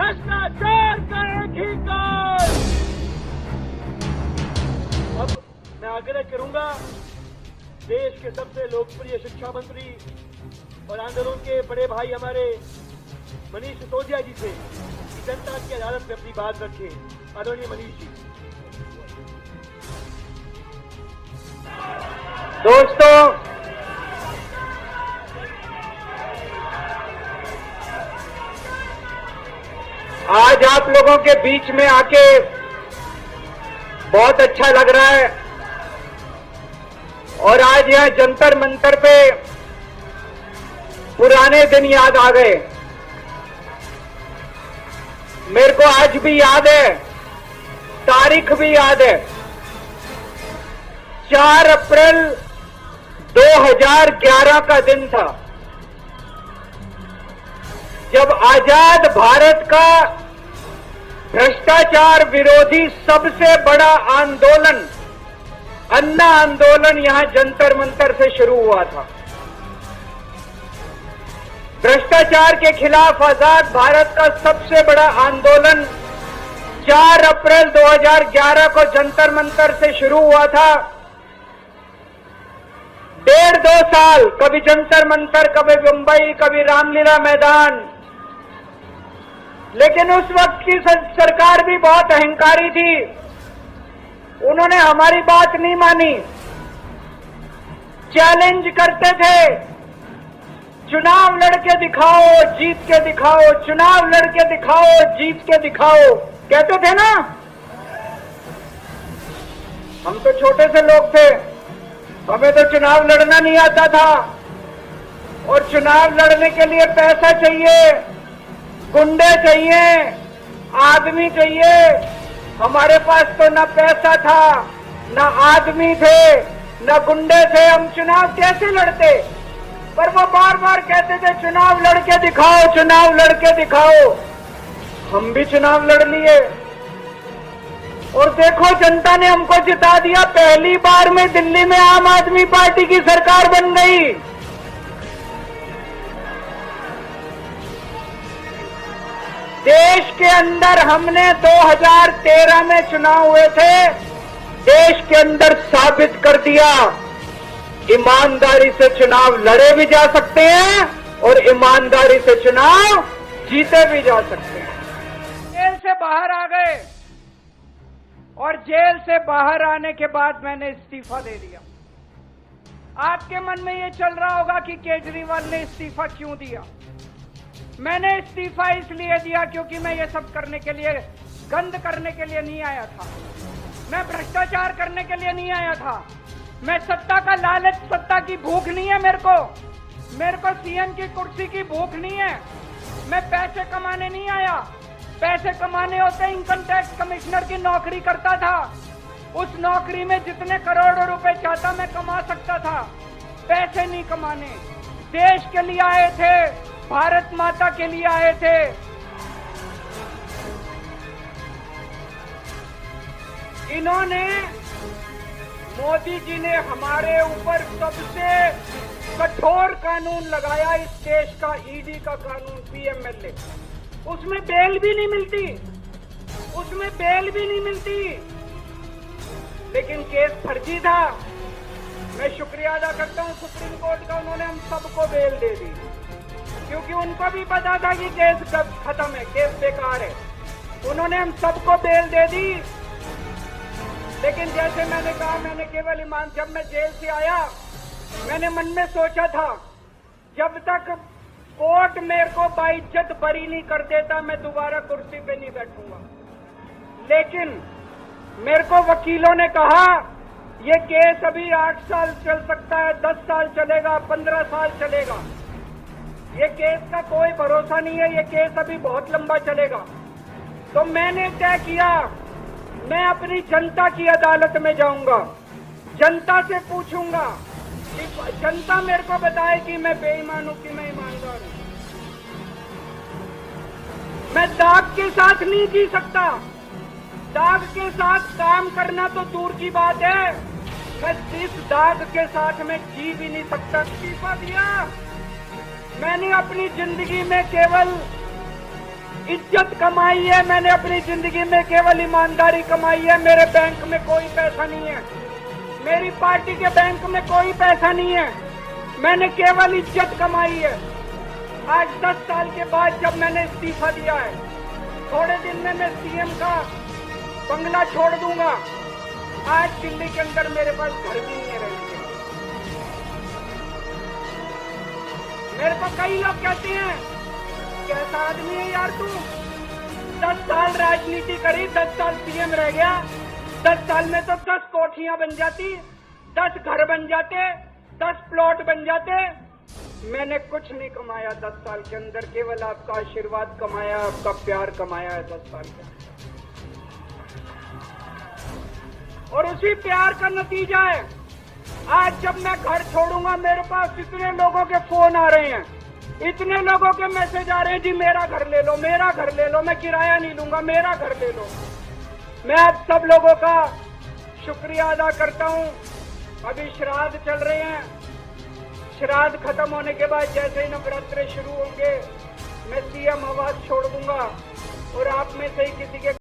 भ्रष्टाचार का एक ही काल। अब मैं आग्रह करूंगा देश के सबसे लोकप्रिय शिक्षा मंत्री और आंदोलन के बड़े भाई हमारे मनीष सिसोदिया जी से कि जनता की अदालत में अपनी बात रखें। आदरणीय मनीष जी। दोस्तों, आज आप लोगों के बीच में आके बहुत अच्छा लग रहा है और आज यहां जंतर मंतर पे पुराने दिन याद आ गए। मेरे को आज भी याद है, तारीख भी याद है, 4 अप्रैल 2011 का दिन था जब आजाद भारत का भ्रष्टाचार विरोधी सबसे बड़ा आंदोलन, अन्ना आंदोलन, यहां जंतर मंतर से शुरू हुआ था। भ्रष्टाचार के खिलाफ आजाद भारत का सबसे बड़ा आंदोलन 4 अप्रैल 2011 को जंतर मंतर से शुरू हुआ था। 1.5-2 साल, कभी जंतर मंतर, कभी मुंबई, कभी रामलीला मैदान। लेकिन उस वक्त की सरकार भी बहुत अहंकारी थी, उन्होंने हमारी बात नहीं मानी, चैलेंज करते थे, चुनाव लड़के दिखाओ, जीत के दिखाओ, चुनाव लड़के दिखाओ, जीत के दिखाओ, कहते थे ना। हम तो छोटे से लोग थे, हमें तो चुनाव लड़ना नहीं आता था और चुनाव लड़ने के लिए पैसा चाहिए, गुंडे चाहिए, आदमी चाहिए। हमारे पास तो ना पैसा था, ना आदमी थे, ना गुंडे थे, हम चुनाव कैसे लड़ते? पर वो बार बार कहते थे चुनाव लड़के दिखाओ, चुनाव लड़के दिखाओ। हम भी चुनाव लड़ लिए और देखो जनता ने हमको जिता दिया। पहली बार में दिल्ली में आम आदमी पार्टी की सरकार बन गई। देश के अंदर हमने 2013 में चुनाव हुए थे, देश के अंदर साबित कर दिया ईमानदारी से चुनाव लड़े भी जा सकते हैं और ईमानदारी से चुनाव जीते भी जा सकते हैं। जेल से बाहर आ गए और जेल से बाहर आने के बाद मैंने इस्तीफा दे दिया। आपके मन में ये चल रहा होगा कि केजरीवाल ने इस्तीफा क्यों दिया। मैंने इस्तीफा इसलिए दिया क्योंकि मैं ये सब करने के लिए, गंद करने के लिए नहीं आया था, मैं भ्रष्टाचार करने के लिए नहीं आया था, मैं सत्ता का लालच, सत्ता की भूख नहीं है मेरे को सीएम की कुर्सी की भूख नहीं है। मैं पैसे कमाने नहीं आया, पैसे कमाने होते इनकम टैक्स कमिश्नर की नौकरी करता था, उस नौकरी में जितने करोड़ों रुपए चाहता मैं कमा सकता था। पैसे नहीं कमाने, देश के लिए आए थे, भारत माता के लिए आए थे। इन्होंने, मोदी जी ने हमारे ऊपर सबसे कठोर कानून लगाया इस देश का, ईडी का कानून, पीएमएलए। उसमें बेल भी नहीं मिलती, उसमें बेल भी नहीं मिलती, लेकिन केस फर्जी था। मैं शुक्रिया अदा करता हूं सुप्रीम कोर्ट का, उन्होंने हम सबको बेल दे दी क्योंकि उनको भी पता था कि केस कब खत्म है, केस बेकार है। उन्होंने हम सबको बेल दे दी। लेकिन जैसे मैंने कहा, मैंने केवल ईमान, जब मैं जेल से आया मैंने मन में सोचा था जब तक कोर्ट मेरे को बाइज्जत बरी नहीं कर देता मैं दोबारा कुर्सी पे नहीं बैठूंगा। लेकिन मेरे को वकीलों ने कहा ये केस अभी 8 साल चल सकता है, 10 साल चलेगा, 15 साल चलेगा, ये केस का कोई भरोसा नहीं है, ये केस अभी बहुत लंबा चलेगा। तो मैंने तय किया मैं अपनी जनता की अदालत में जाऊंगा, जनता से पूछूंगा कि जनता मेरे को बताए कि मैं बेईमान हूं कि मैं ईमानदार हूं। मैं दाग के साथ नहीं जी सकता, दाग के साथ काम करना तो दूर की बात है, मैं इस दाग के साथ मैं जी भी नहीं सकता। इस्तीफा दिया। मैंने अपनी जिंदगी में केवल इज्जत कमाई है मैंने अपनी जिंदगी में, केवल ईमानदारी कमाई है। मेरे बैंक में कोई पैसा नहीं है, मेरी पार्टी के बैंक में कोई पैसा नहीं है, मैंने केवल इज्जत कमाई है। आज 10 साल के बाद जब मैंने इस्तीफा दिया है, थोड़े दिन में मैं सीएम का बंगला छोड़ दूंगा। आज दिल्ली के अंदर मेरे पास घर भी नहीं है रहने के। मेरे को कई लोग कहते हैं कैसा आदमी है यार तू, 10 साल राजनीति करी, 10 साल सीएम रह गया, 10 साल में तो 10 कोठियां बन जाती, 10 घर बन जाते, 10 प्लॉट बन जाते। मैंने कुछ नहीं कमाया 10 साल के अंदर, केवल आपका आशीर्वाद कमाया, आपका प्यार कमाया है 10 साल के अंदर। और उसी प्यार का नतीजा है आज जब मैं घर छोड़ूंगा, मेरे पास इतने लोगों के फोन आ रहे हैं, इतने लोगों के मैसेज आ रहे हैं, जी मेरा घर ले लो, मेरा घर ले लो, मैं किराया नहीं लूंगा, मेरा घर ले लो। मैं आप सब लोगों का शुक्रिया अदा करता हूं। अभी श्राद्ध चल रहे हैं, श्राद्ध खत्म होने के बाद जैसे ही नवरात्रे शुरू होंगे, मैं सीएम आवास छोड़ दूंगा और आप में से ही किसी के